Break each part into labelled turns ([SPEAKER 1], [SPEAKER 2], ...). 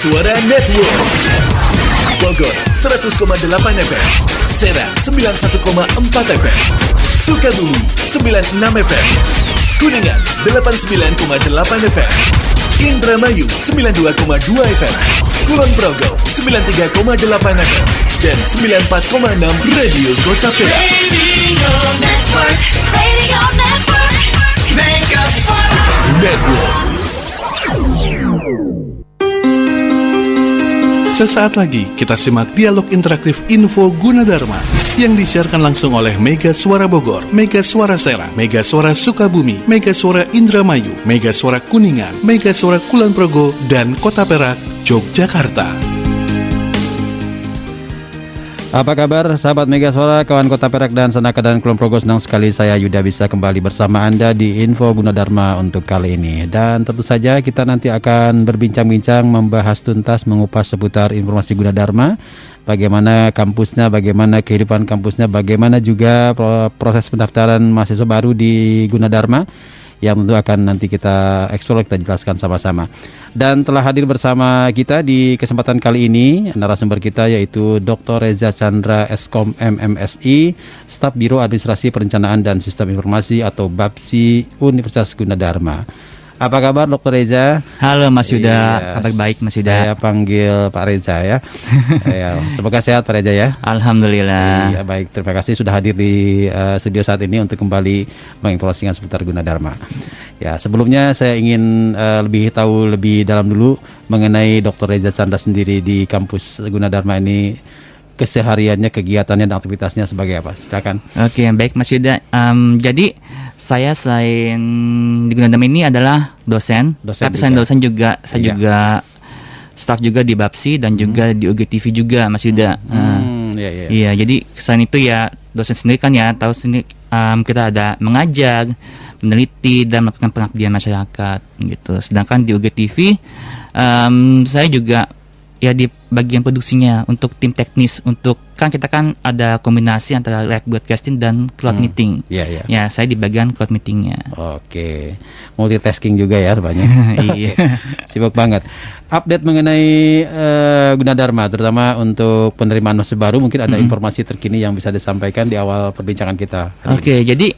[SPEAKER 1] Suara Networks. Bogor 100,8 FM, Serang 91,4 FM, Sukabumi 96 FM, Kuningan 89,8 FM, Indramayu 92,2 FM, Kulon Progo 93,8 FM, dan 94,6 Radio Kota Perak.
[SPEAKER 2] Radio Network, Mega Suara
[SPEAKER 1] Network.
[SPEAKER 3] Sesaat lagi kita simak dialog interaktif Info Gunadarma yang disiarkan langsung oleh Mega Suara Bogor, Mega Suara Serang, Mega Suara Sukabumi, Mega Suara Indramayu, Mega Suara Kuningan, Mega Suara Kulon Progo, dan Kota Perak, Yogyakarta.
[SPEAKER 4] Apa kabar sahabat Mega Suara, kawan Kota Perak dan Sanaka dan Kulon Progo? Senang sekali saya Yuda bisa kembali bersama Anda di Info Gunadarma untuk kali ini. Dan tentu saja kita nanti akan berbincang-bincang, membahas tuntas, mengupas seputar informasi Gunadarma. Bagaimana kampusnya, bagaimana kehidupan kampusnya, bagaimana juga proses pendaftaran mahasiswa baru di Gunadarma, yang tentu akan nanti kita eksplor, kita jelaskan sama-sama. Dan telah hadir bersama kita di kesempatan kali ini narasumber kita yaitu Dr. Reza Chandra Eskom MMSI, Staf Biro Administrasi Perencanaan dan Sistem Informasi atau BAPSI Universitas Gunadarma. Apa kabar Dr. Reza?
[SPEAKER 5] Halo Mas Yuda, kabar baik Mas Yuda.
[SPEAKER 4] Saya panggil Pak Reza ya. Semoga sehat Pak Reza ya.
[SPEAKER 5] Alhamdulillah.
[SPEAKER 4] Iya, baik, terima kasih sudah hadir di studio saat ini untuk kembali menginformasikan seputar Gunadarma. Ya, sebelumnya saya ingin tahu lebih dalam dulu mengenai Dr. Reza Chandra sendiri di kampus Gunadarma ini. Kesehariannya, kegiatannya dan aktivitasnya sebagai apa? Silakan.
[SPEAKER 5] Oke, baik Mas Yuda. Jadi saya selain di Gunadarma ini adalah dosen tapi selain dosen juga saya juga staf juga di BAPSI dan juga di UGTV juga Mas Yuda. Iya, jadi selain itu ya dosen sendiri kan ya tahu sini kita ada mengajar, meneliti dan melakukan pengabdian masyarakat gitu. Sedangkan di UGTV saya juga ya di bagian produksinya untuk tim teknis, untuk kan kita kan ada kombinasi antara live broadcasting dan cloud meeting. Ya, saya di bagian cloud meetingnya.
[SPEAKER 4] Oke, multitasking juga ya banyak.
[SPEAKER 5] Iya.
[SPEAKER 4] Sibuk banget. Update mengenai Gunadarma, terutama untuk penerimaan mahasiswa baru, mungkin ada informasi terkini yang bisa disampaikan di awal perbincangan kita.
[SPEAKER 5] Oke, jadi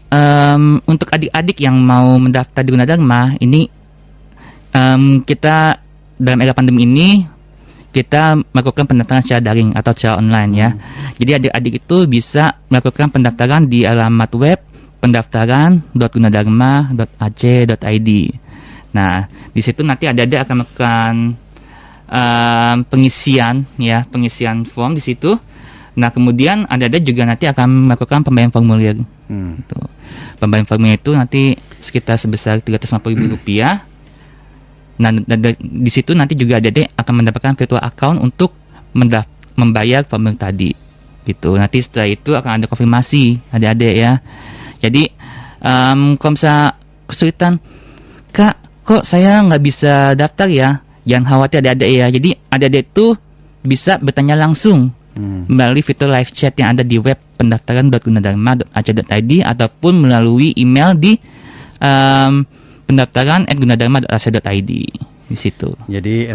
[SPEAKER 5] untuk adik-adik yang mau mendaftar di Gunadarma ini, kita dalam era pandemi ini kita melakukan pendaftaran secara daring atau secara online ya. Jadi adik-adik itu bisa melakukan pendaftaran di alamat web pendaftaran.gunadarma.ac.id. Nah, di situ nanti adik-adik akan melakukan pengisian form di situ. Nah, kemudian adik-adik juga nanti akan melakukan pembayaran formulir. Gitu. Pembayaran formulir itu nanti sekitar sebesar Rp350.000. Nah, di situ nanti juga adik-adik akan mendapatkan virtual account untuk membayar formulir tadi. Gitu. Nanti setelah itu akan ada konfirmasi adik-adik ya. Jadi kalau misalnya kesulitan, Kak, kok saya nggak bisa daftar ya? Jangan khawatir adik-adik ya. Jadi adik-adik itu bisa bertanya langsung melalui fitur live chat yang ada di web pendaftaran.gunadarma.ac.id ataupun melalui email di pendaftaran@gunadarma.ac.id di situ.
[SPEAKER 4] Jadi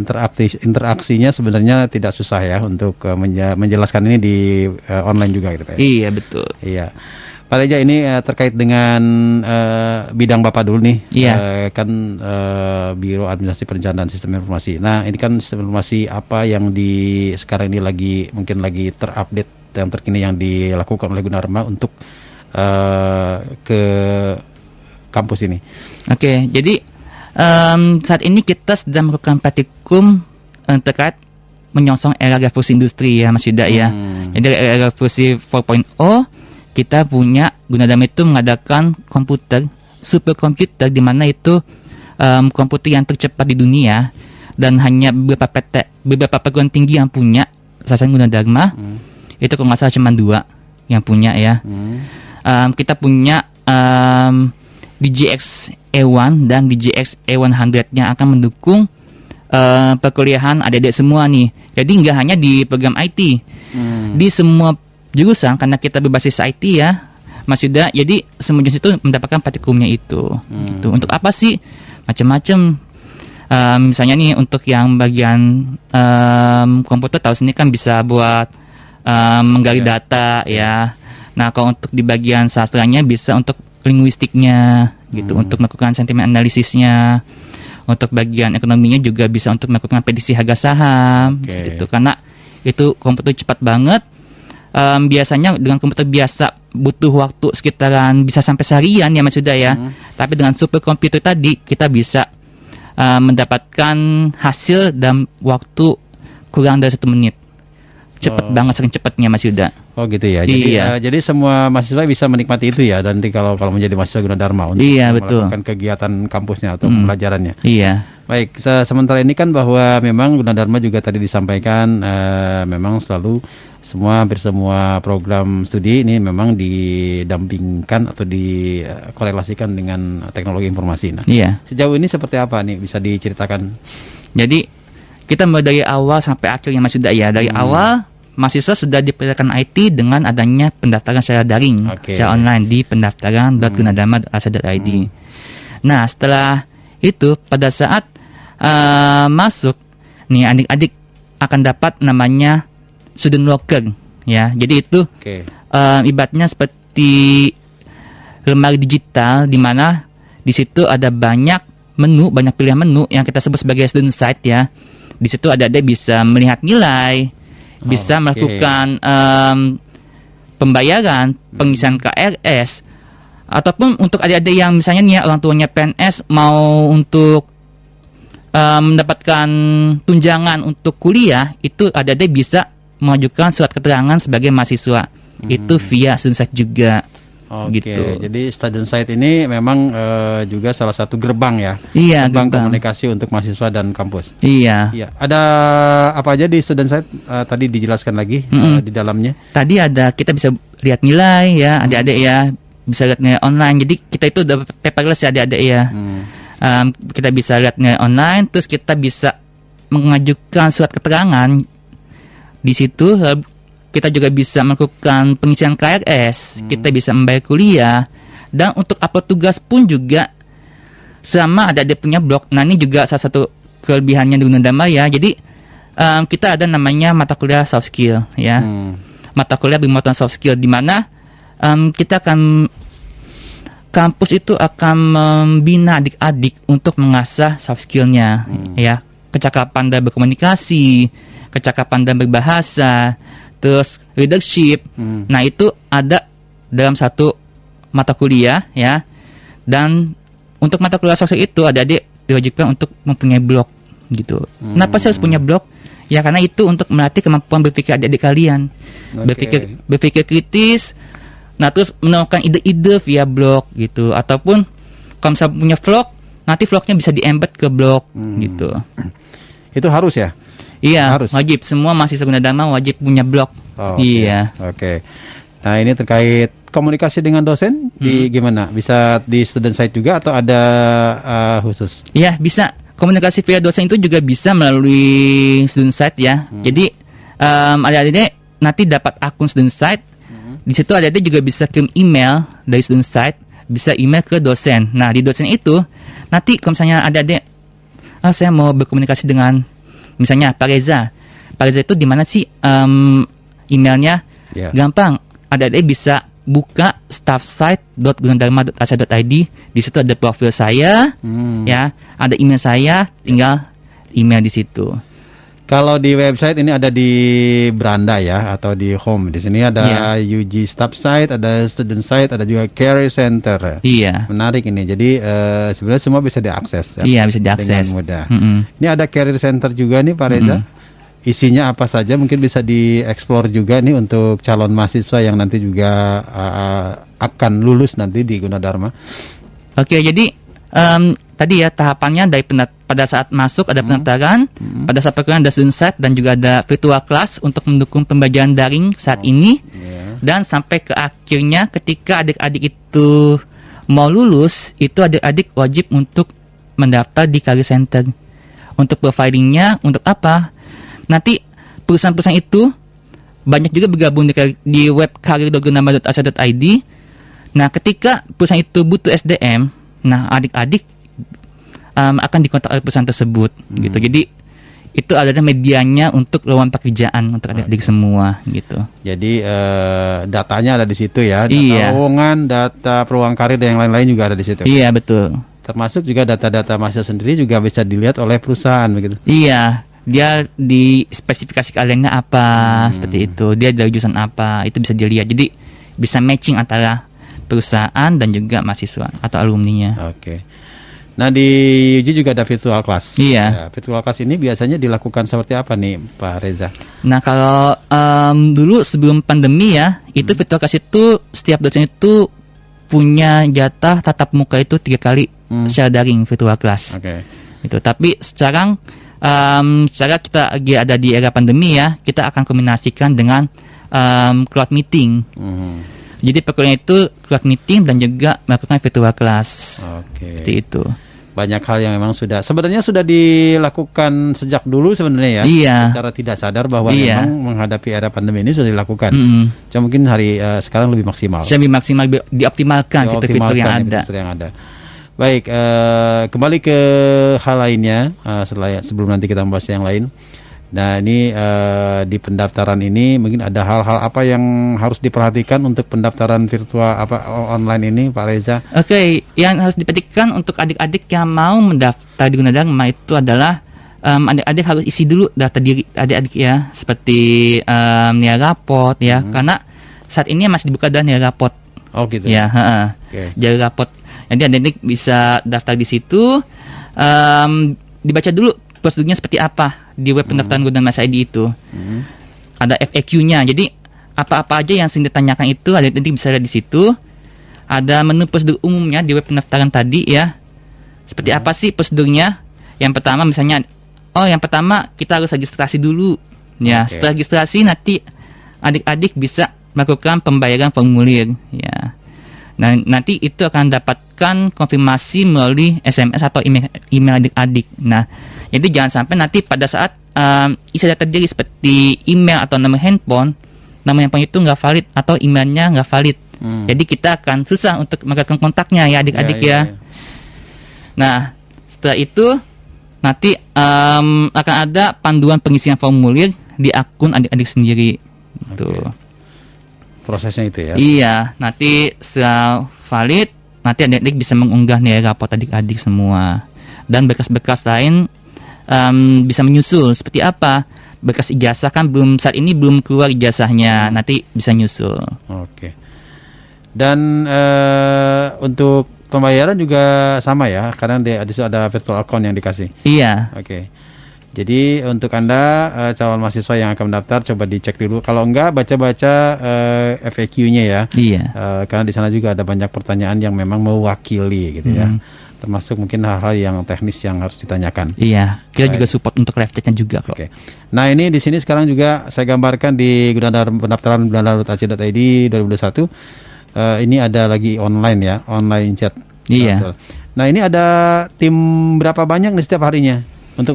[SPEAKER 4] interaksinya sebenarnya tidak susah ya untuk menjelaskan ini di online juga gitu Pak.
[SPEAKER 5] Iya, betul.
[SPEAKER 4] Iya. Pak Reza, ini terkait dengan bidang Bapak dulu nih.
[SPEAKER 5] Iya.
[SPEAKER 4] Biro Administrasi Perencanaan dan Sistem Informasi. Nah, ini kan sistem informasi apa yang sekarang ini mungkin lagi terupdate yang terkini yang dilakukan oleh Gunadarma untuk ke kampus ini. Oke,
[SPEAKER 5] jadi saat ini kita sedang melakukan praktikum terkait menyongsong era revolusi industri ya Mas Yuda ya. Jadi era revolusi 4.0 kita punya Gunadarma itu mengadakan superkomputer di mana itu komputer yang tercepat di dunia dan hanya beberapa perguruan tinggi yang punya sasaran Gunadarma. Itu kalau nggak salah cuma 2 yang punya ya. Kita punya DGX E1 dan DGX E100 yang akan mendukung perkuliahan adik-adik semua nih. Jadi nggak hanya di program IT, di semua jurusan karena kita berbasis IT ya, Mas Yuda. Jadi semua jenis itu mendapatkan praktikumnya itu. Gitu. Untuk apa sih? Macam-macam. Misalnya nih untuk yang bagian komputer tahu sendiri kan bisa buat menggali data ya. Nah kalau untuk di bagian sastranya bisa untuk linguistiknya gitu, untuk melakukan sentimen analisisnya. Untuk bagian ekonominya juga bisa untuk melakukan prediksi harga saham gitu. Karena itu komputer cepat banget. Biasanya dengan komputer biasa butuh waktu sekitaran bisa sampai seharian ya Mas Yuda ya. Tapi dengan superkomputer tadi kita bisa mendapatkan hasil dalam waktu kurang dari 1 menit. Cepat banget, sering cepatnya Mas Yuda.
[SPEAKER 4] Oh gitu ya. Jadi jadi semua mahasiswa bisa menikmati itu ya. Dan nanti kalau menjadi mahasiswa Gunadarma untuk melakukan kegiatan kampusnya atau pembelajarannya. Iya. Baik, sementara ini kan bahwa memang Gunadarma juga tadi disampaikan memang selalu hampir semua program studi ini memang didampingkan atau dikorelasikan dengan teknologi informasi. Nah, sejauh ini seperti apa nih bisa diceritakan? Jadi kita mulai dari awal sampai akhirnya Mas Yuda ya. Dari awal mahasiswa sudah diperkenalkan IT dengan adanya pendaftaran secara daring, secara online di pendaftaran.gunadarma.ac.id. Nah, setelah itu pada saat masuk nih adik-adik akan dapat namanya student locker ya. Jadi itu ibaratnya seperti lemari digital di mana di situ ada banyak pilihan menu yang kita sebut sebagai student site ya. Di situ adik-adik bisa melihat nilai, bisa melakukan pembayaran, pengisian KRS, ataupun untuk adik-adik yang misalnya nih orang tuanya PNS mau untuk mendapatkan tunjangan untuk kuliah, itu adik-adik bisa mengajukan surat keterangan sebagai mahasiswa. Itu via student site juga. Gitu. Jadi student site ini memang juga salah satu gerbang ya. Iya, gerbang komunikasi untuk mahasiswa dan kampus. Iya. Ada apa aja di student site tadi dijelaskan lagi di dalamnya? Tadi ada kita bisa lihat nilai ya, adik-adik ya, bisa lihat nilai online. Jadi kita itu udah paperless ya adik-adik ya. Kita bisa lihat nilai online, terus kita bisa mengajukan surat keterangan di situ. Kita juga bisa melakukan pengisian KRS, kita bisa membayar kuliah, dan untuk upload tugas pun juga sama ada dia punya blog. Nah ini juga salah satu kelebihannya di Gunadarma ya. Jadi kita ada namanya mata kuliah soft skill ya, mata kuliah bermuatan soft skill di mana kita akan kampus itu akan membina adik-adik untuk mengasah soft skillnya ya, kecakapan dalam berkomunikasi, kecakapan dalam berbahasa, terus leadership. Nah itu ada dalam satu mata kuliah ya. Dan untuk mata kuliah sosial itu adik-adik diwajibkan untuk mempunyai blog gitu. Kenapa sih harus punya blog? Ya karena itu untuk melatih kemampuan berpikir adik-adik kalian. Berpikir kritis. Nah terus menemukan ide-ide via blog gitu. Ataupun kalau misalnya punya vlog, nanti vlognya bisa di-embed ke blog gitu. Itu harus ya? Iya, harus. Wajib. Semua mahasiswa Gunadarma wajib punya blog. Iya. Oke. Nah ini terkait komunikasi dengan dosen gimana? Bisa di student site juga atau ada khusus? Iya, bisa. Komunikasi via dosen itu juga bisa melalui student site ya. Jadi adik-adik nanti dapat akun student site. Di situ adik-adik juga bisa kirim email dari student site, bisa email ke dosen. Nah di dosen itu nanti kalau misalnya adik-adik, saya mau berkomunikasi dengan misalnya Pak Reza. Pak Reza itu di mana sih emailnya? Gampang. Adik-adik bisa buka staffsite.gunadarma.ac.id. Di situ ada profil saya, ya, ada email saya, tinggal email di situ. Kalau di website ini ada di beranda ya atau di home. Di sini ada UG staff site, ada student site, ada juga career center. Iya. Menarik ini. Jadi sebenarnya semua bisa diakses. Ya? Iya, bisa diakses dengan mudah. Ini ada career center juga nih Pak Reza. Isinya apa saja mungkin bisa dieksplor juga nih untuk calon mahasiswa yang nanti juga akan lulus nanti di Gunadarma. Oke, jadi tadi ya tahapannya dari pada saat masuk ada pendaftaran, pada saat perkuliahan ada student site dan juga ada virtual class untuk mendukung pembelajaran daring saat ini, dan sampai ke akhirnya ketika adik-adik itu mau lulus, itu adik-adik wajib untuk mendaftar di career center. Untuk profilingnya untuk apa? Nanti perusahaan-perusahaan itu banyak juga bergabung di web career.gunadarma.ac.id. Nah ketika perusahaan itu butuh SDM, nah adik-adik
[SPEAKER 5] akan dikontak oleh perusahaan tersebut gitu. Jadi itu adalah medianya untuk lowongan pekerjaan untuk adik-adik semua gitu.
[SPEAKER 4] Jadi datanya ada di situ ya, data
[SPEAKER 5] Iya.
[SPEAKER 4] lowongan, data peluang karir dan yang lain-lain juga ada di situ.
[SPEAKER 5] Iya betul.
[SPEAKER 4] Termasuk juga data-data mahasiswa sendiri juga bisa dilihat oleh perusahaan begitu.
[SPEAKER 5] Iya, dia di spesifikasi keahliannya apa seperti itu. Dia dari jurusan apa, itu bisa dilihat. Jadi bisa matching antara perusahaan dan juga mahasiswa atau alumninya.
[SPEAKER 4] Oke. Nah di UJ juga ada virtual class.
[SPEAKER 5] Iya.
[SPEAKER 4] Ya, virtual class ini biasanya dilakukan seperti apa nih Pak Reza?
[SPEAKER 5] Nah kalau dulu sebelum pandemi ya, itu virtual class itu setiap dosen itu punya jatah tatap muka itu 3 kali secara daring virtual class.
[SPEAKER 4] Oke.
[SPEAKER 5] Itu. Tapi sekarang secara kita lagi ada di era pandemi ya, kita akan kombinasikan dengan cloud meeting. Jadi perkuliahan itu cloud meeting dan juga melakukan virtual class.
[SPEAKER 4] Oke.
[SPEAKER 5] Seperti itu.
[SPEAKER 4] Banyak hal yang memang sebenarnya sudah dilakukan sejak dulu sebenarnya ya.
[SPEAKER 5] Iya.
[SPEAKER 4] Secara tidak sadar bahwa
[SPEAKER 5] Iya.
[SPEAKER 4] memang menghadapi era pandemi ini sudah dilakukan.
[SPEAKER 5] Mm-mm.
[SPEAKER 4] Cuma mungkin sekarang lebih maksimal.
[SPEAKER 5] Lebih maksimal dioptimalkan fitur-fitur yang ada.
[SPEAKER 4] Fitur yang ada. Baik, kembali ke hal lainnya sebelum nanti kita membahas yang lain. Nah ini di pendaftaran ini mungkin ada hal-hal apa yang harus diperhatikan untuk pendaftaran virtual online ini Pak Reza?
[SPEAKER 5] Oke, yang harus diperhatikan untuk adik-adik yang mau mendaftar di Gunadarma itu adalah adik-adik harus isi dulu data diri adik-adik ya, seperti nilai raport ya, karena saat ini masih dibuka dan nilai raport.
[SPEAKER 4] Oh gitu.
[SPEAKER 5] Ya,
[SPEAKER 4] Oke.
[SPEAKER 5] jadi raport. Jadi adik-adik bisa daftar di situ, dibaca dulu prosedurnya seperti apa di web pendaftaran Gunadarma ID itu. Ada FAQ-nya. Jadi apa-apa aja yang sering ditanyakan itu adik-adik bisa lihat di situ. Ada menu prosedur umumnya di web pendaftaran tadi ya. Seperti apa sih prosedurnya? Yang pertama misalnya, yang pertama kita harus registrasi dulu. Ya,
[SPEAKER 4] Oke.
[SPEAKER 5] setelah registrasi nanti adik-adik bisa melakukan pembayaran formulir ya. Nah, nanti itu akan dapatkan konfirmasi melalui SMS atau email adik-adik. Nah, jadi jangan sampai nanti pada saat isi data diri seperti email atau nama handphone itu nggak valid atau emailnya nggak valid. Jadi kita akan susah untuk mendapatkan kontaknya ya adik-adik ya. Nah, setelah itu nanti akan ada panduan pengisian formulir di akun adik-adik sendiri. Tuh.
[SPEAKER 4] Prosesnya itu ya.
[SPEAKER 5] Iya, nanti setelah valid, nanti adik-adik bisa mengunggah nilai raport adik-adik semua. Dan berkas-berkas lain bisa menyusul. Seperti apa? Berkas ijazah kan saat ini belum keluar ijazahnya, nanti bisa nyusul.
[SPEAKER 4] Oke. Dan untuk pembayaran juga sama ya, karena di situ ada virtual account yang dikasih.
[SPEAKER 5] Iya.
[SPEAKER 4] Oke. Jadi untuk Anda calon mahasiswa yang akan mendaftar coba dicek dulu. Kalau enggak baca-baca FAQ-nya ya.
[SPEAKER 5] Iya.
[SPEAKER 4] Karena di sana juga ada banyak pertanyaan yang memang mewakili gitu ya. Termasuk mungkin hal-hal yang teknis yang harus ditanyakan.
[SPEAKER 5] Iya. Kita
[SPEAKER 4] Baik.
[SPEAKER 5] juga support untuk live chat-nya juga kok.
[SPEAKER 4] Oke. Nah ini di sini sekarang juga saya gambarkan di pendaftaran gunadharma.ac.id 2021. Ini ada lagi online ya, online chat.
[SPEAKER 5] Iya.
[SPEAKER 4] Betul. Nah ini ada tim berapa banyak nih setiap harinya untuk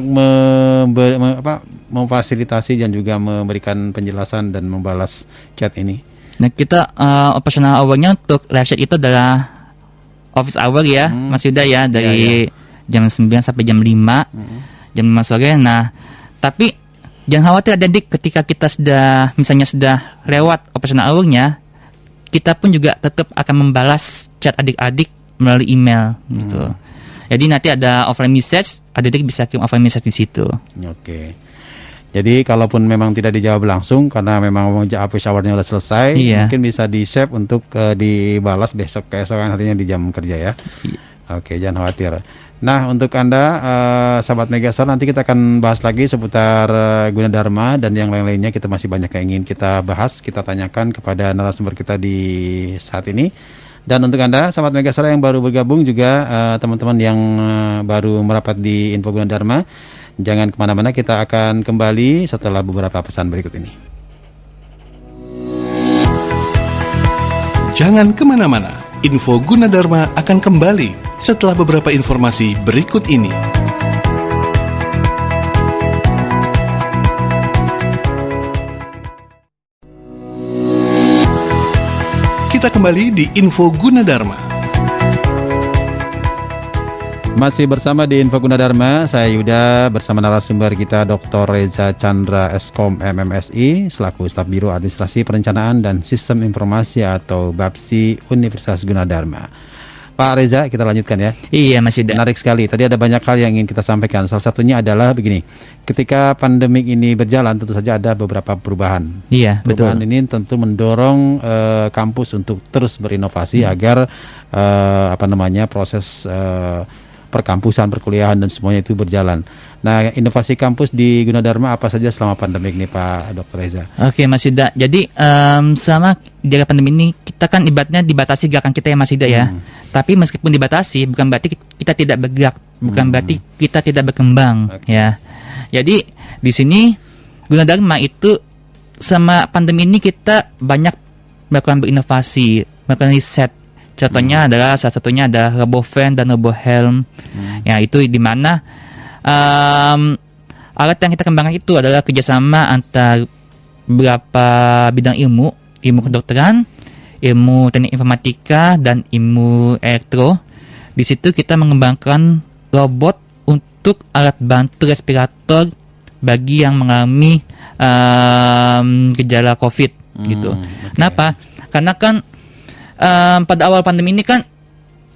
[SPEAKER 4] memfasilitasi dan juga memberikan penjelasan dan membalas chat ini.
[SPEAKER 5] Nah kita operational hour-nya untuk live chat itu adalah office hour ya, Mas Yuda ya, dari jam 9 sampai jam 5, jam 5 sore. Nah, tapi jangan khawatir adik ketika kita misalnya sudah lewat operational hour-nya, kita pun juga tetap akan membalas chat adik-adik melalui email gitu. Jadi nanti ada offline message, adik-adik bisa kirim offline message di situ.
[SPEAKER 4] Oke. Jadi kalaupun memang tidak dijawab langsung karena memang office hour-nya sudah selesai,
[SPEAKER 5] Iya.
[SPEAKER 4] mungkin bisa di-save untuk dibalas keesokan harinya di jam kerja ya.
[SPEAKER 5] Iya.
[SPEAKER 4] Oke, jangan khawatir. Nah, untuk Anda sahabat Megastar, nanti kita akan bahas lagi seputar Gunadarma dan yang lain-lainnya. Kita masih banyak yang ingin kita bahas, kita tanyakan kepada narasumber kita di saat ini. Dan untuk Anda sahabat Megastar yang baru bergabung juga teman-teman yang baru merapat di Info Gunadarma, jangan kemana-mana, kita akan kembali setelah beberapa pesan berikut ini.
[SPEAKER 3] Jangan kemana-mana, Info Gunadarma akan kembali setelah beberapa informasi berikut ini. Kita kembali di Info Gunadarma.
[SPEAKER 4] Masih bersama di Info Gunadarma, saya Yuda bersama narasumber kita Dr. Reza Chandra Eskom MMSI selaku Staf Biro Administrasi Perencanaan dan Sistem Informasi atau BAPSI Universitas Gunadarma. Pak Reza, kita lanjutkan ya.
[SPEAKER 5] Iya, Mas Yuda.
[SPEAKER 4] Menarik sekali. Tadi ada banyak hal yang ingin kita sampaikan. Salah satunya adalah begini. Ketika pandemik ini berjalan, tentu saja ada beberapa perubahan.
[SPEAKER 5] Iya,
[SPEAKER 4] Perubahan
[SPEAKER 5] betul.
[SPEAKER 4] ini tentu mendorong kampus untuk terus berinovasi agar proses perkampusan, perkuliahan dan semuanya itu berjalan. Nah, inovasi kampus di Gunadarma apa saja selama pandemik ini, Pak Dr. Reza?
[SPEAKER 5] Oke, Mas Yuda. Jadi selama di pandemi ini kita kan ibaratnya dibatasi gerakan kita ya, Mas Yuda ya. Tapi meskipun dibatasi, bukan berarti kita tidak bergerak, bukan berarti kita tidak berkembang, ya. Jadi di sini Gunadarma itu sama pandemi ini kita banyak melakukan berinovasi, melakukan riset. Contohnya adalah salah satunya ada RoboVan dan RoboHelm. Ya, itu di mana alat yang kita kembangkan itu adalah kerjasama antara beberapa bidang ilmu kedokteran, ilmu teknik informatika, dan ilmu elektro. Di situ kita mengembangkan robot untuk alat bantu respirator bagi yang mengalami gejala COVID gitu. Kenapa? Karena kan pada awal pandemi ini kan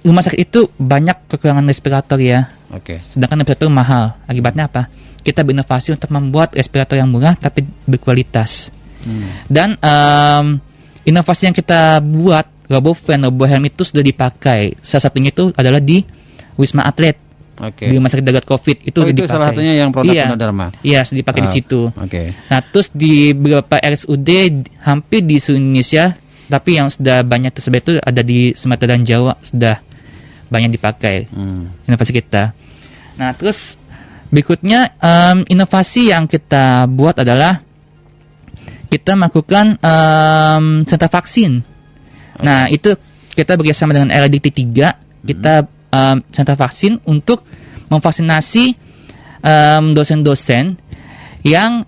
[SPEAKER 5] rumah sakit itu banyak kekurangan respirator ya. Sedangkan respirator mahal. Akibatnya apa? Kita berinovasi untuk membuat respirator yang murah tapi berkualitas. Dan inovasi yang kita buat, RoboVan, RoboHelm itu sudah dipakai. Salah satunya itu adalah di Wisma Atlet. Di rumah sakit darurat COVID itu sudah dipakai.
[SPEAKER 4] Salah satunya yang produk Gunadarma.
[SPEAKER 5] Iya, sudah dipakai di situ. Nah, terus di beberapa RSUD hampir di seluruh Indonesia, tapi yang sudah banyak tersebar itu ada di Sumatera dan Jawa, sudah banyak dipakai inovasi kita. Nah, terus berikutnya inovasi yang kita buat adalah kita melakukan sentra vaksin. Nah, itu kita bekerjasama dengan LDT 3, kita sentra vaksin untuk memvaksinasi dosen-dosen yang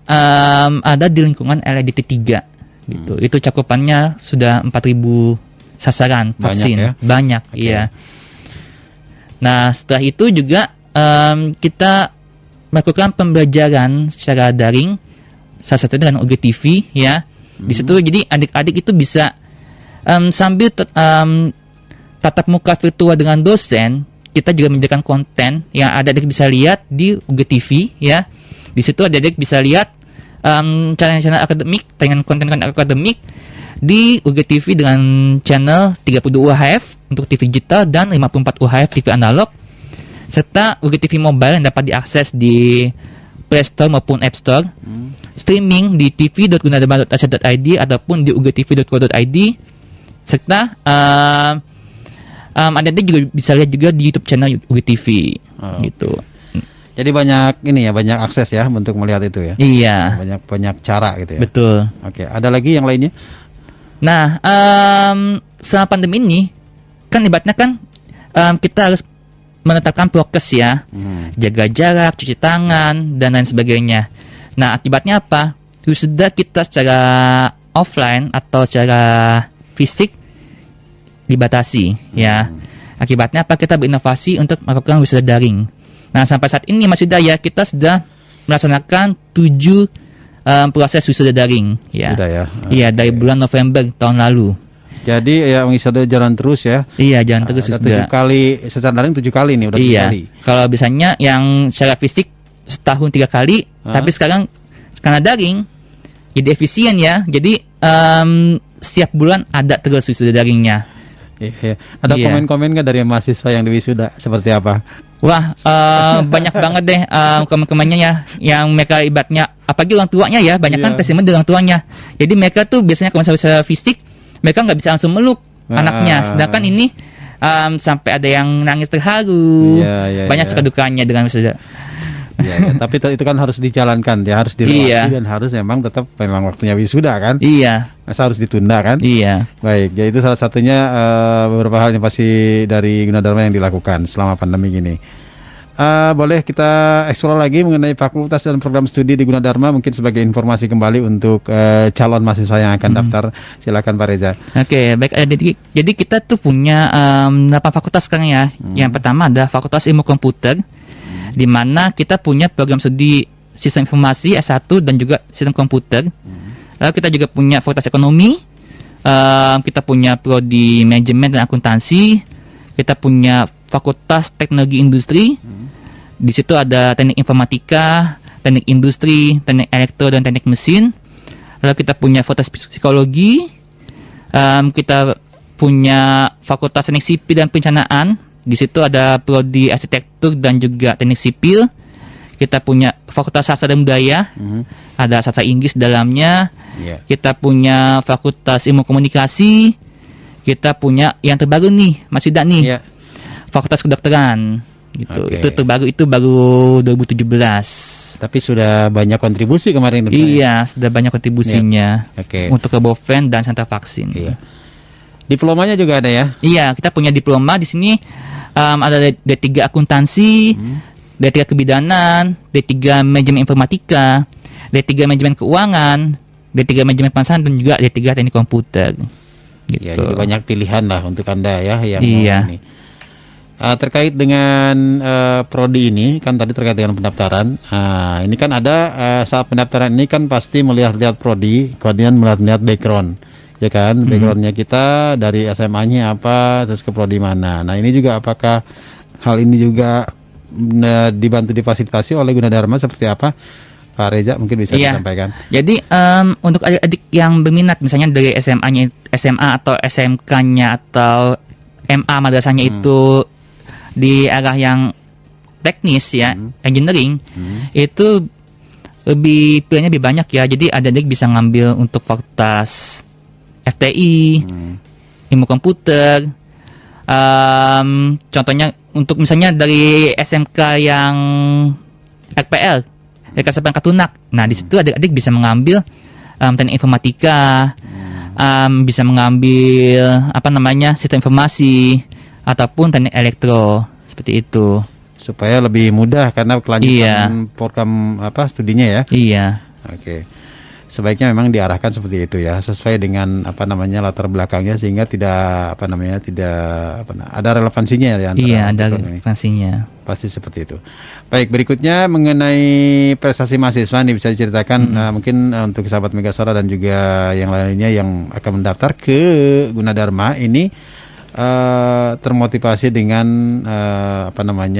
[SPEAKER 5] ada di lingkungan LDT 3. Gitu. Itu cakupannya sudah 4.000 sasaran vaksin. Banyak, iya. Nah, setelah itu juga kita melakukan pembelajaran secara daring, salah satunya dengan UGTV ya. Di situ jadi adik-adik itu bisa sambil tatap muka virtual dengan dosen, kita juga menyediakan konten yang adik-adik bisa lihat di UGTV ya. Di situ adik-adik bisa lihat channel-channel akademik, tayangan konten-konten akademik di UGTV dengan channel 32 UHF untuk TV digital dan 54 UHF TV analog, serta UGTV mobile yang dapat diakses di Play Store maupun App Store, streaming di tv.gunadarma.ac.id ataupun di ugtv.co.id, serta adik-adik juga bisa lihat juga di YouTube channel UGTV gitu.
[SPEAKER 4] Jadi banyak banyak akses ya untuk melihat itu ya.
[SPEAKER 5] Iya.
[SPEAKER 4] Banyak cara gitu ya.
[SPEAKER 5] Betul.
[SPEAKER 4] Ada lagi yang lainnya?
[SPEAKER 5] Nah, selama pandemi ini kan ibaratnya kan kita harus menetapkan prokes ya, jaga jarak, cuci tangan dan lain sebagainya. Nah, akibatnya apa? Sudah kita secara offline atau secara fisik dibatasi ya. Akibatnya apa? Kita berinovasi untuk melakukan wisuda daring. Nah, sampai saat ini Mas Yuda ya, kita sudah melaksanakan 7 proses wisuda daring ya.
[SPEAKER 4] Sudah ya.
[SPEAKER 5] Iya, dari bulan November tahun lalu.
[SPEAKER 4] Jadi ya wisuda jalan terus ya.
[SPEAKER 5] Iya, jalan terus sudah.
[SPEAKER 4] 7 kali secara daring 7 kali nih udah 7 kali.
[SPEAKER 5] Kalau biasanya yang secara fisik setahun 3 kali, tapi sekarang karena daring jadi efisien ya. Jadi setiap bulan ada terus wisuda daringnya.
[SPEAKER 4] Iya. Ada komen-komen nggak dari mahasiswa yang di wisuda seperti apa?
[SPEAKER 5] Wah, banyak banget deh komen-komennya ya, yang mereka ibaratnya, apalagi orang tuanya ya, banyak kan testimoni dari orang tuanya. Jadi mereka tuh biasanya kalau secara fisik, mereka nggak bisa langsung meluk anaknya, sedangkan ini sampai ada yang nangis terharu, banyak suka dukanya dengan wisuda.
[SPEAKER 4] Tapi itu kan harus dijalankan ya, harus dilewati dan harus memang waktunya wisuda kan. Masa harus ditunda kan? Baik, ya itu salah satunya beberapa hal yang pasti dari Gunadarma yang dilakukan selama pandemi ini. Boleh kita eksplor lagi mengenai fakultas dan program studi di Gunadarma, mungkin sebagai informasi kembali untuk calon mahasiswa yang akan daftar. Silakan Pak Reza.
[SPEAKER 5] Oke, baik. Jadi kita tuh punya 8 fakultas sekarang ya. Yang pertama ada Fakultas Ilmu Komputer, di mana kita punya program studi Sistem Informasi S1 dan juga Sistem Komputer. Lalu kita juga punya Fakultas Ekonomi, kita punya Prodi Manajemen dan Akuntansi, kita punya Fakultas Teknologi Industri. Di situ ada Teknik Informatika, Teknik Industri, Teknik Elektro dan Teknik Mesin. Lalu kita punya Fakultas Psikologi, kita punya Fakultas Teknik Sipil dan Perencanaan. Di situ ada Prodi Arsitektur dan juga Teknik Sipil. Kita punya Fakultas Sastra dan Budaya, ada sastra Inggris dalamnya. Kita punya Fakultas Ilmu Komunikasi. Kita punya yang terbaru nih, Mas Ida nih, Fakultas Kedokteran. Gitu. Itu terbaru, itu baru 2017.
[SPEAKER 4] Tapi sudah banyak kontribusi kemarin.
[SPEAKER 5] Iya, sudah banyak kontribusinya untuk Keboven dan sentra vaksin.
[SPEAKER 4] Diplomanya juga ada ya?
[SPEAKER 5] Iya, kita punya diploma di sini. Ada D3 Akuntansi, D3 Kebidanan, D3 Manajemen Informatika, D3 Manajemen Keuangan, D3 Manajemen Pemasaran, dan juga D3 Teknik Komputer. Gitu.
[SPEAKER 4] Ya, jadi banyak pilihan lah untuk Anda ya yang
[SPEAKER 5] ini.
[SPEAKER 4] Terkait dengan prodi ini, kan tadi terkait dengan pendaftaran. Ini kan ada saat pendaftaran ini kan pasti melihat-lihat prodi, kemudian melihat background, ya kan? Backgroundnya kita dari SMA-nya apa, terus ke prodi mana. Nah ini juga apakah hal ini juga dibantu difasilitasi oleh Gunadarma seperti apa? Pak Reza mungkin bisa disampaikan. Jadi
[SPEAKER 5] untuk adik-adik yang berminat, misalnya dari SMA atau SMK-nya atau MA madrasahnya itu di arah yang teknis ya, engineering, itu pilihannya lebih banyak ya. Jadi adik-adik bisa ngambil untuk fakultas FTI, ilmu komputer. Contohnya untuk misalnya dari SMK yang RPL, SMK Tunak. Nah di situ adik-adik bisa mengambil teknik informatika, bisa mengambil sistem informasi ataupun teknik elektro, seperti itu. Supaya lebih mudah karena kelanjutan program studinya ya. Iya. Oke. Sebaiknya memang diarahkan seperti itu ya, sesuai dengan latar belakangnya sehingga tidak ada relevansinya ya. Iya, ada relevansinya. Pasti seperti itu. Baik, berikutnya mengenai prestasi mahasiswa nih, bisa diceritakan mungkin untuk sahabat Megasora dan juga yang lainnya yang akan mendaftar ke Gunadarma ini termotivasi dengan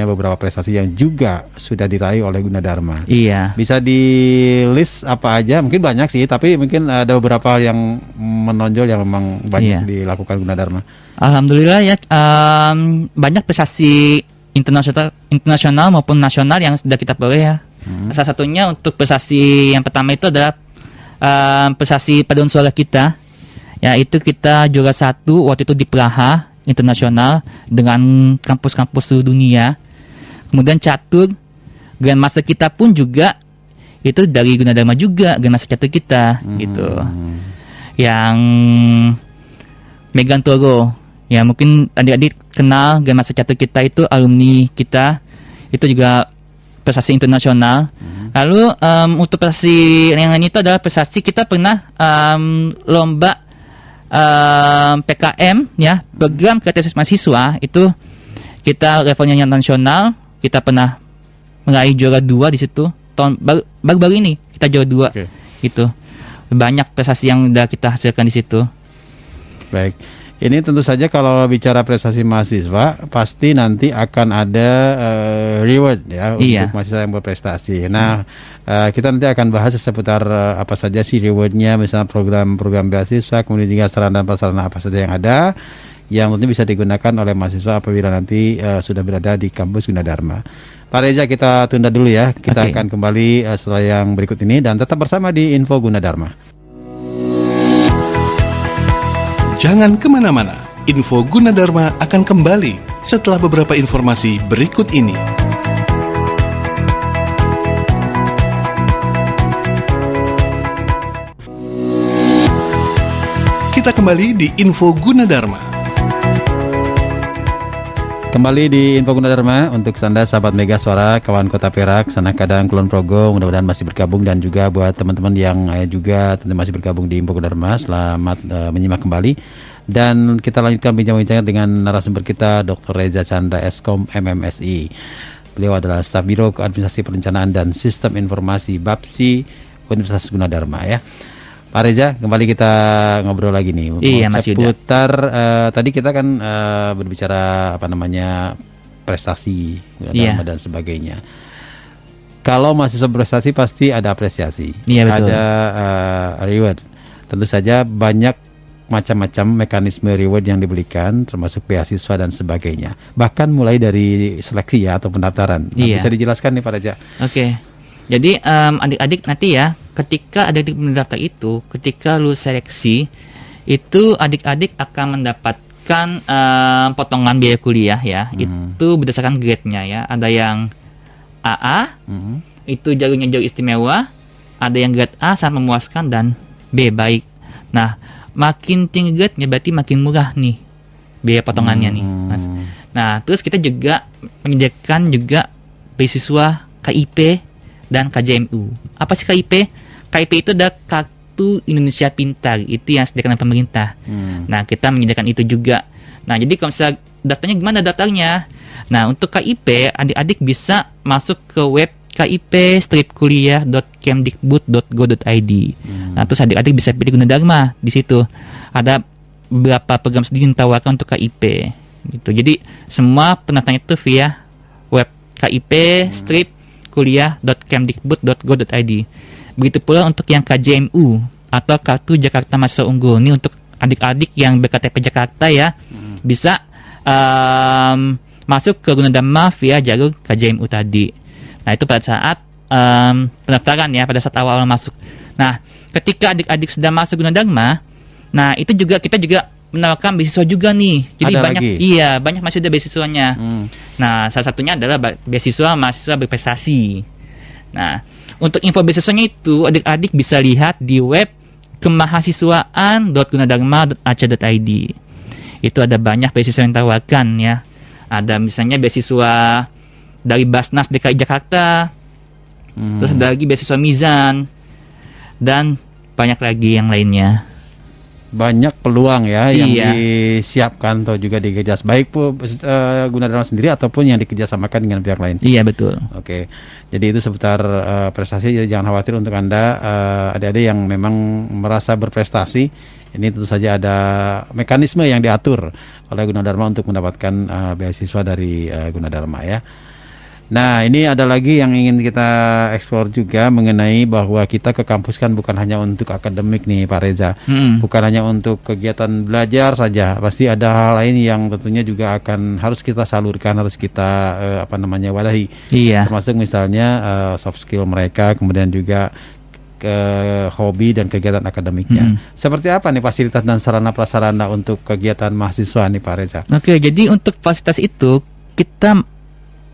[SPEAKER 5] beberapa prestasi yang juga sudah diraih oleh Gunadarma. Iya. Bisa di list apa aja? Mungkin banyak sih, tapi mungkin ada beberapa yang menonjol yang memang banyak dilakukan Gunadarma. Alhamdulillah ya, banyak prestasi internasional maupun nasional yang sudah kita peroleh ya. Salah satunya untuk prestasi yang pertama itu adalah prestasi paduan suara kita. Ya, itu kita juara 1 waktu itu di Praha internasional dengan kampus-kampus seluruh dunia. Kemudian catur Grandmaster kita pun juga itu dari Gunadarma juga, Grandmaster catur kita gitu. Yang Megan Toro, ya mungkin adik-adik kenal Grandmaster catur kita itu alumni kita, itu juga prestasi internasional. Lalu untuk prestasi yang lain itu adalah prestasi kita pernah lomba PKM ya, program kreativitas mahasiswa, itu kita levelnya nasional, kita pernah meraih juara 2 di situ. Tahun baru ini kita juara 2. Gitu. Banyak prestasi yang sudah kita hasilkan di situ. Baik. Ini tentu saja kalau bicara prestasi mahasiswa pasti nanti akan ada reward ya untuk mahasiswa yang berprestasi. Nah, kita nanti akan bahas seputar apa saja sih rewardnya, misalnya program-program beasiswa, kemudian juga sarana dan prasarana apa saja yang ada yang tentu bisa digunakan oleh mahasiswa apabila nanti sudah berada di kampus Gunadarma. Pak Reza, kita tunda dulu ya. Kita akan kembali setelah yang berikut ini dan tetap bersama di Info Gunadarma.
[SPEAKER 3] Jangan kemana-mana, Info Gunadarma akan kembali setelah beberapa informasi berikut ini. Kita kembali di Info Gunadarma.
[SPEAKER 4] Kembali di Info Gunadarma untuk Anda sahabat Mega Suara, kawan Kota Perak, Sanaka dan Kulon Progo, mudah-mudahan masih bergabung, dan juga buat teman-teman yang juga tentu masih bergabung di Info Gunadarma, selamat menyimak kembali. Dan kita lanjutkan bincang-bincangnya dengan narasumber kita Dr. Reza Chandra Eskom MMSI. Beliau adalah staf Biro Administrasi Perencanaan dan Sistem Informasi BAPSI Universitas Gunadarma ya. Pak Reza, kembali kita ngobrol lagi nih.
[SPEAKER 5] Iya, Mas Yuda.
[SPEAKER 4] Seputar tadi kita kan berbicara prestasi dan sebagainya. Kalau mahasiswa berprestasi pasti ada apresiasi,
[SPEAKER 5] betul.
[SPEAKER 4] Ada reward. Tentu saja banyak macam-macam mekanisme reward yang diberikan, termasuk beasiswa dan sebagainya. Bahkan mulai dari seleksi ya atau pendaftaran. Bisa dijelaskan nih Pak Reza?
[SPEAKER 5] Oke. Jadi adik-adik nanti ya, ketika adik-adik mendaftar itu, ketika lulus seleksi, itu adik-adik akan mendapatkan potongan biaya kuliah ya. Itu berdasarkan grade-nya ya. Ada yang AA, itu jalurnya jalur istimewa. Ada yang grade A sangat memuaskan dan B baik. Nah, makin tinggi grade-nya berarti makin murah nih biaya potongannya nih, Mas. Nah, terus kita juga menyediakan juga beasiswa KIP dan KJMU. Apa sih KIP? KIP itu adalah Kartu Indonesia Pintar. Itu yang disediakan oleh pemerintah. Nah, kita menyediakan itu juga. Nah, jadi kalau misalnya daftarnya gimana daftarnya? Nah, untuk KIP, adik-adik bisa masuk ke web kip-kuliah.kemdikbud.go.id. Nah, terus adik-adik bisa pilih Gunadarma di situ. Ada beberapa program studi yang ditawarkan untuk KIP. Gitu. Jadi, semua pendaftaran itu via web kip-kuliah.kemdikbud.go.id. Begitu pula untuk yang KJMU atau Kartu Jakarta Mahasiswa Unggul. Ini untuk adik-adik yang berKTP Jakarta ya, bisa masuk ke Gunadarma via jalur KJMU tadi. Nah, itu pada saat pendaftaran ya, pada saat awal masuk. Nah, ketika adik-adik sudah masuk Gunadarma, nah itu juga kita juga menawarkan beasiswa juga nih. Jadi
[SPEAKER 4] ada
[SPEAKER 5] banyak
[SPEAKER 4] lagi?
[SPEAKER 5] banyak masih ada beasiswanya. Nah, salah satunya adalah beasiswa mahasiswa berprestasi. Nah, untuk info beasiswanya itu adik-adik bisa lihat di web kemahasiswaan.gunadarma.ac.id. Itu ada banyak beasiswa yang ditawarkan ya. Ada misalnya beasiswa dari Basnas DKI Jakarta, terus ada lagi beasiswa Mizan, dan banyak lagi yang lainnya.
[SPEAKER 4] Banyak peluang ya yang disiapkan atau juga dikerjas, baik Gunadarma sendiri ataupun yang dikerjasamakan dengan pihak lain. Iya, betul. Oke, jadi itu seputar prestasi. Jadi jangan khawatir untuk Anda adik-adik yang memang merasa berprestasi. Ini tentu saja ada mekanisme yang diatur oleh Gunadarma untuk mendapatkan beasiswa dari Gunadarma ya. Nah, ini ada lagi yang ingin kita eksplor juga mengenai bahwa kita ke kampus kan bukan hanya untuk akademik nih Pak Reza. Bukan hanya untuk kegiatan belajar saja. Pasti ada hal lain yang tentunya juga harus kita salurkan, harus kita wadahi. Iya. Termasuk misalnya soft skill mereka, kemudian juga hobi dan kegiatan akademiknya. Seperti apa nih fasilitas dan sarana-prasarana untuk kegiatan mahasiswa nih Pak Reza? Oke, jadi untuk fasilitas itu kita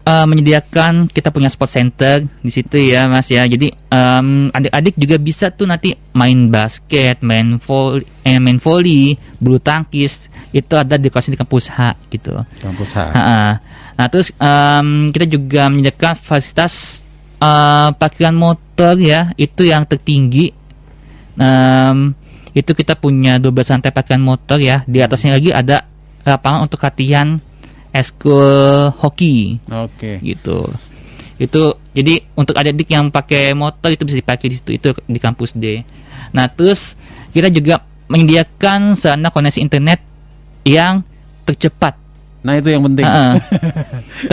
[SPEAKER 4] menyediakan, kita punya sport center di situ ya Mas ya. Jadi adik-adik juga bisa tuh nanti main basket, main volley, bulu tangkis, itu ada di kampus H gitu. Kampus H. Nah, terus kita juga menyediakan fasilitas parkiran motor ya, itu yang tertinggi. Itu kita punya 12 lantai parkiran motor ya. Di atasnya lagi ada lapangan untuk latihan eskul hoki. Oke. Gitu. Itu jadi untuk adik-adik yang pakai motor itu bisa dipakai di situ, itu di kampus D. Nah, terus kita juga menyediakan sarana koneksi internet yang tercepat. Nah, itu yang penting.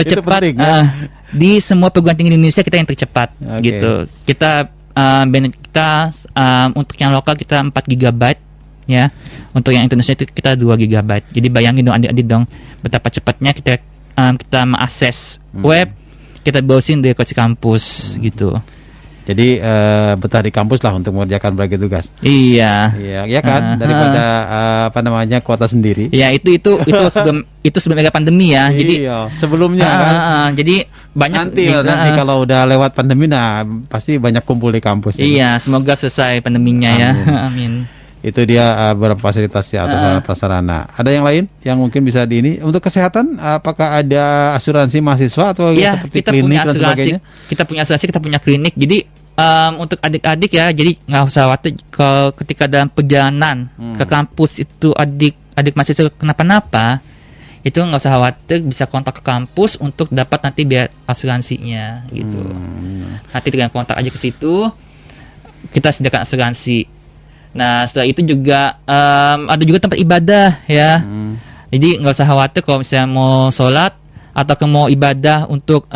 [SPEAKER 4] Tercepat penting, ya? Di semua perguruan tinggi Indonesia kita yang tercepat. Gitu. Kita untuk yang lokal kita 4 GB ya. Untuk yang internasional itu kita 2 GB. Jadi bayangin dong adik-adik dong betapa cepatnya kita mengakses web, kita browsing di lokasi kampus gitu. Jadi betah di kampus lah untuk mengerjakan berbagai tugas. Iya. Iya kan, daripada kuota sendiri. Iya, itu sebelum ada pandemi ya. Jadi sebelumnya kan. Jadi banyak nanti kalau udah lewat pandemi, nah pasti banyak kumpul di kampus. Iya, semoga selesai pandeminya. Amin. Ya. Amin. Itu dia beberapa fasilitas ya, atau sarana prasarana. Ada yang lain yang mungkin bisa di ini untuk kesehatan? Apakah ada asuransi mahasiswa atau seperti
[SPEAKER 5] kita
[SPEAKER 4] klinik
[SPEAKER 5] punya
[SPEAKER 4] dan sebagainya?
[SPEAKER 5] Kita punya asuransi, kita punya klinik. Jadi untuk adik-adik ya, jadi nggak usah khawatir ketika dalam perjalanan ke kampus itu adik mahasiswa kenapa-napa, itu nggak usah khawatir, bisa kontak ke kampus untuk dapat nanti biaya asuransinya gitu. Nanti dengan kontak aja ke situ, kita sediakan asuransi. Nah setelah itu juga ada juga tempat ibadah ya. Jadi nggak usah khawatir kalau misalnya mau sholat atau mau ibadah untuk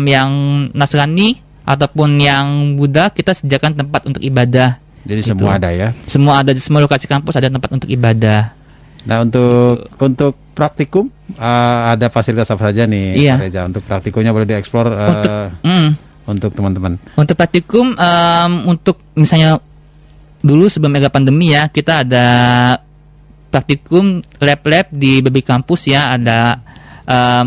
[SPEAKER 5] yang Nasrani ataupun yang Buddha, kita sediakan tempat untuk ibadah.
[SPEAKER 4] Jadi
[SPEAKER 5] gitu.
[SPEAKER 4] semua ada ya?
[SPEAKER 5] Semua ada, di semua lokasi kampus ada tempat untuk ibadah.
[SPEAKER 4] Nah untuk praktikum ada fasilitas apa saja nih Pak Reza? Untuk praktikumnya boleh dieksplor untuk teman-teman. Untuk
[SPEAKER 5] praktikum untuk misalnya dulu sebelum era pandemi ya, kita ada praktikum lab-lab di berbagai kampus ya. Ada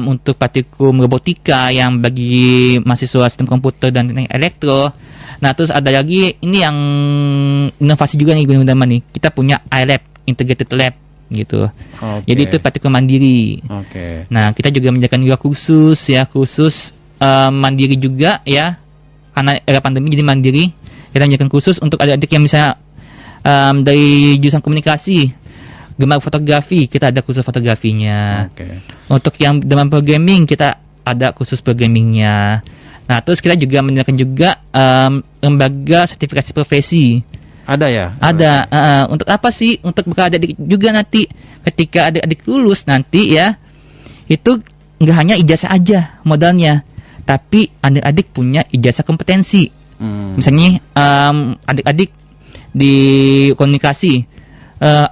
[SPEAKER 5] untuk praktikum robotika yang bagi mahasiswa sistem komputer dan teknik elektro. Nah terus ada lagi ini yang inovasi juga nih Gunadarma nih, kita punya iLab, integrated lab gitu. Jadi itu praktikum mandiri. Nah kita juga menyediakan juga khusus mandiri juga ya, karena era pandemi jadi mandiri. Kita menyediakan khusus untuk adik-adik yang misalnya dari jurusan komunikasi, gemar fotografi, kita ada khusus fotografinya. Untuk yang dalam programming, kita ada khusus programmingnya. Nah terus kita juga menyediakan juga lembaga sertifikasi profesi.
[SPEAKER 4] Ada ya?
[SPEAKER 5] Ada. Untuk apa sih? Untuk bekal adik juga nanti ketika adik-adik lulus nanti ya, itu nggak hanya ijazah aja modalnya, tapi adik-adik punya ijazah kompetensi. Misalnya adik-adik di komunikasi,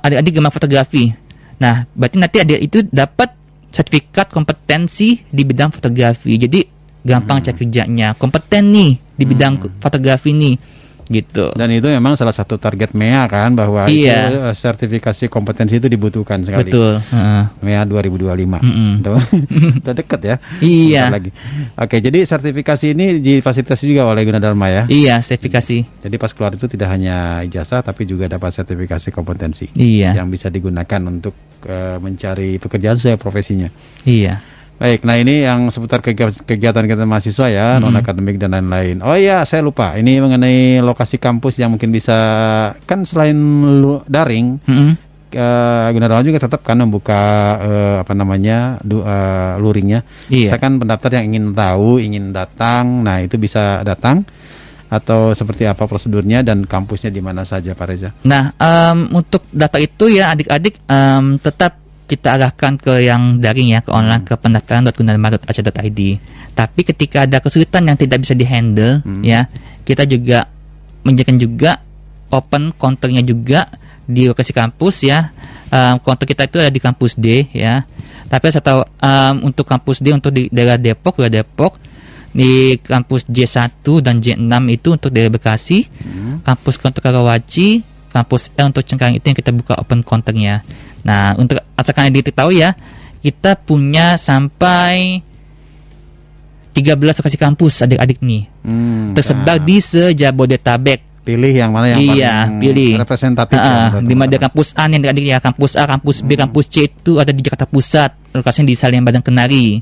[SPEAKER 5] adik-adik gemar fotografi. Nah, berarti nanti adik itu dapat sertifikat kompetensi di bidang fotografi. Jadi gampang cari kerjanya, kompeten nih di bidang fotografi nih. Gitu.
[SPEAKER 4] Dan itu memang salah satu target MEA kan, bahwa itu sertifikasi kompetensi itu dibutuhkan sekali.
[SPEAKER 5] Betul.
[SPEAKER 4] MEA 2025. Udah deket ya.
[SPEAKER 5] Iya.
[SPEAKER 4] Lagi. Oke, jadi sertifikasi ini difasilitasi juga oleh Gunadarma ya.
[SPEAKER 5] Iya, sertifikasi.
[SPEAKER 4] Jadi pas keluar itu tidak hanya ijazah tapi juga dapat sertifikasi kompetensi.
[SPEAKER 5] Iya.
[SPEAKER 4] Yang bisa digunakan untuk mencari pekerjaan sesuai profesinya.
[SPEAKER 5] Iya.
[SPEAKER 4] Baik, nah ini yang seputar kegiatan kita mahasiswa ya, non-akademik dan lain-lain. Oh iya, saya lupa. Ini mengenai lokasi kampus yang mungkin bisa, kan selain daring, Gunadarma juga tetap kan membuka luringnya. Misalkan pendaftar yang ingin tahu, ingin datang, nah itu bisa datang. Atau seperti apa prosedurnya dan kampusnya di mana saja Pak Reza? Nah,
[SPEAKER 5] untuk data itu ya adik-adik tetap kita arahkan ke yang daring ya, ke online, ke pendaftaran.gunadarma.ac.id. Tapi ketika ada kesulitan yang tidak bisa dihandle ya, kita juga menyediakan juga open counternya juga di lokasi kampus ya. Counter kita itu ada di kampus D ya. Tapi saya tahu untuk kampus D untuk di daerah Depok, di kampus J1 dan J6 itu untuk daerah Bekasi, kampus untuk Karawaci, kampus L untuk Cengkareng itu yang kita buka open counternya. Nah, untuk asalkan adik tahu ya, kita punya sampai 13 lokasi kampus adik-adik nih, tersebar di se-Jabodetabek.
[SPEAKER 4] Pilih yang mana yang paling representatif.
[SPEAKER 5] Di mana kampus A yang adik-adik ya, kampus A, kampus B, kampus C itu ada di Jakarta Pusat, lokasinya di Salemba dan Kenari.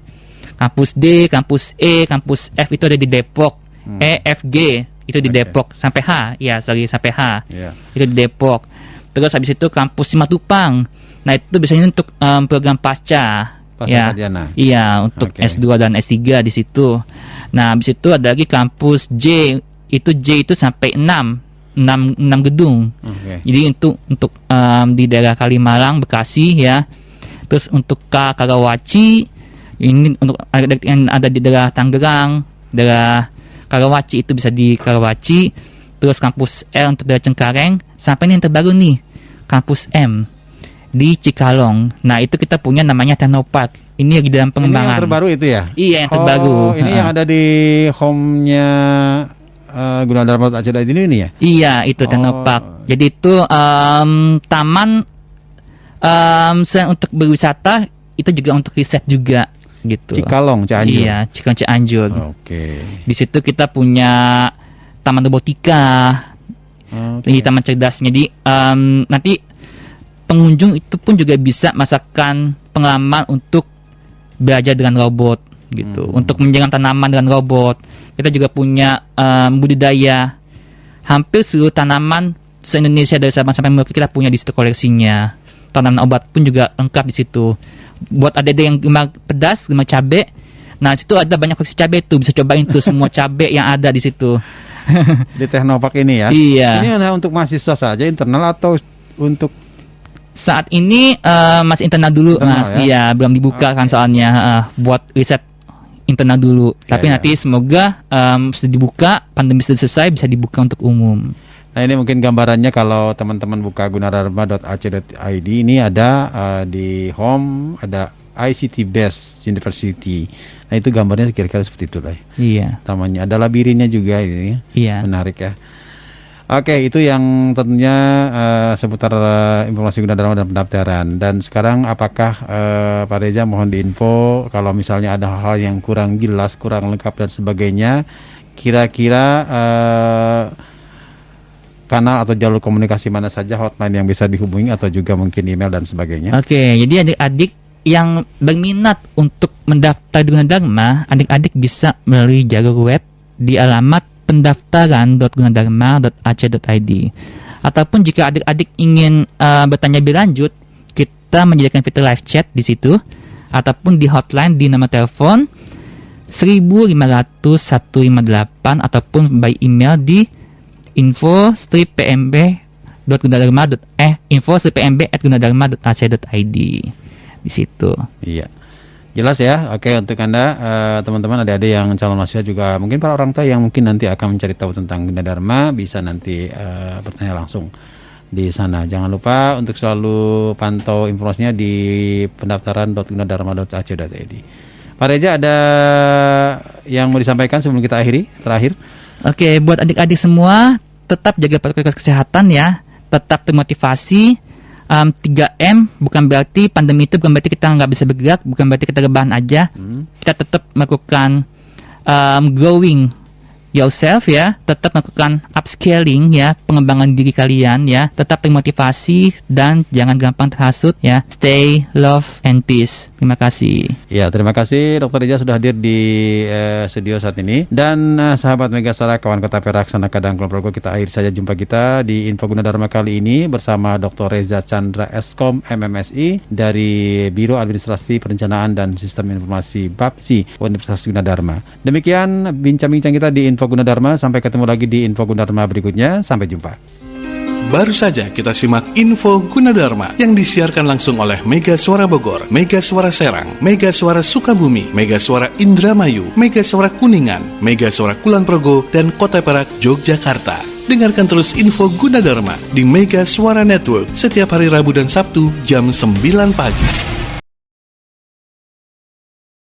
[SPEAKER 5] Kampus D, kampus E, kampus F itu ada di Depok. E, F, G itu di Depok sampai H, sampai H. Itu di Depok. Terus habis itu kampus Simatupang. Nah, itu biasanya untuk program pasca
[SPEAKER 4] sarjana.
[SPEAKER 5] Iya, untuk S2 dan S3 di situ. Nah, habis itu ada lagi kampus J. J itu sampai 6 gedung. Jadi itu untuk di daerah Kalimalang, Bekasi ya. Terus untuk K, Karawaci. Ini untuk yang ada di daerah Tangerang, daerah Karawaci itu bisa di Karawaci. Terus kampus L untuk daerah Cengkareng. Sampai ini yang terbaru nih, kampus M di Cikalong. Nah, itu kita punya namanya Technopark. Ini lagi dalam pengembangan.
[SPEAKER 4] Ini yang terbaru itu ya?
[SPEAKER 5] Iya, yang terbaru.
[SPEAKER 4] Ini yang ada di home-nya Gunadarma.ac.id ini ya?
[SPEAKER 5] Iya, itu Technopark. Jadi itu taman untuk berwisata, itu juga untuk riset juga gitu.
[SPEAKER 4] Cikalong, Cianjur.
[SPEAKER 5] Iya, Cikalong Cianjur.
[SPEAKER 4] Oke.
[SPEAKER 5] Di situ kita punya taman robotika. di taman cerdas. Jadi nanti pengunjung itu pun juga bisa merasakan pengalaman untuk belajar dengan robot gitu, untuk menjaga tanaman dengan robot. Kita juga punya budidaya hampir seluruh tanaman se-Indonesia dari Sabang sampai Merauke kita punya di situ koleksinya. Tanaman obat pun juga lengkap di situ. Buat adik-adik yang gemar pedas, gemar cabai, nah situ ada banyak koleksi cabai tuh, bisa cobain tuh semua cabai yang ada di situ.
[SPEAKER 4] Di Teknopark ini ya.
[SPEAKER 5] Iya.
[SPEAKER 4] Ini hanya untuk mahasiswa saja, internal atau untuk
[SPEAKER 5] Saat ini masih internal dulu,
[SPEAKER 4] Internal,
[SPEAKER 5] Mas.
[SPEAKER 4] ya?
[SPEAKER 5] Iya, belum dibuka kan soalnya buat riset internal dulu. Tapi
[SPEAKER 4] ya.
[SPEAKER 5] nanti semoga sudah dibuka, pandemi sudah selesai, bisa dibuka untuk umum.
[SPEAKER 4] Nah, ini mungkin gambarannya kalau teman-teman buka gunadarma.ac.id, ini ada di home ada ICT Best University. Nah, itu gambarnya kira-kira seperti itu lah.
[SPEAKER 5] Iya.
[SPEAKER 4] Tamannya ada labirinnya juga ini.
[SPEAKER 5] Iya.
[SPEAKER 4] Menarik ya. Oke, itu yang tentunya seputar informasi Gunadarma dan pendaftaran. Dan sekarang apakah Pak Reza mohon diinfo kalau misalnya ada hal-hal yang kurang jelas, kurang lengkap dan sebagainya, kira-kira kanal atau jalur komunikasi mana saja, hotline yang bisa dihubungi atau juga mungkin email dan sebagainya.
[SPEAKER 5] Oke, jadi adik-adik yang berminat untuk mendaftar di Gunadarma, adik-adik bisa melalui jalur web di alamat pendaftaran.gunadarma.ac.id. Ataupun jika adik-adik ingin bertanya lebih lanjut, kita menyediakan fitur live chat di situ, ataupun di hotline di nomor telepon 1500158 ataupun by email di info@gunadarma.ac.id di situ.
[SPEAKER 4] Iya. Jelas ya. Oke, untuk Anda teman-teman adik-adik yang calon mahasiswa juga mungkin para orang tua yang mungkin nanti akan mencari tahu tentang Gunadarma bisa nanti bertanya langsung di sana. Jangan lupa untuk selalu pantau informasinya di pendaftaran.gunadarma.ac.id. Pak Reza, ada yang mau disampaikan sebelum kita akhiri terakhir?
[SPEAKER 5] Oke, buat adik-adik semua tetap jaga protokol kesehatan ya, tetap termotivasi. 3M bukan berarti pandemi itu bukan berarti kita nggak bisa bergerak, bukan berarti kita rebahan aja. Kita tetap melakukan growing yourself ya, tetap melakukan upscaling ya, pengembangan diri kalian ya, tetap termotivasi dan jangan gampang terhasut ya. Stay, love, and peace. Terima kasih.
[SPEAKER 4] Ya, terima kasih Dr. Reza sudah hadir di studio saat ini. Dan sahabat Megasara, kawan Kota Perak, Sanaka dan Kulon Progo, kita akhiri saja jumpa kita di Info Gunadarma kali ini bersama Dr. Reza Chandra Eskom MMSI dari Biro Administrasi Perencanaan dan Sistem Informasi BAPSI Universitas Gunadarma. Demikian bincang-bincang kita di Info Gunadarma. Sampai ketemu lagi di Info Gunadarma berikutnya. Sampai jumpa.
[SPEAKER 3] Baru saja kita simak Info Gunadarma yang disiarkan langsung oleh Mega Suara Bogor, Mega Suara Serang, Mega Suara Sukabumi, Mega Suara Indramayu, Mega Suara Kuningan, Mega Suara Kulon Progo, dan Kota Perak, Yogyakarta. Dengarkan terus Info Gunadarma di Mega Suara Network setiap hari Rabu dan Sabtu jam 9 pagi.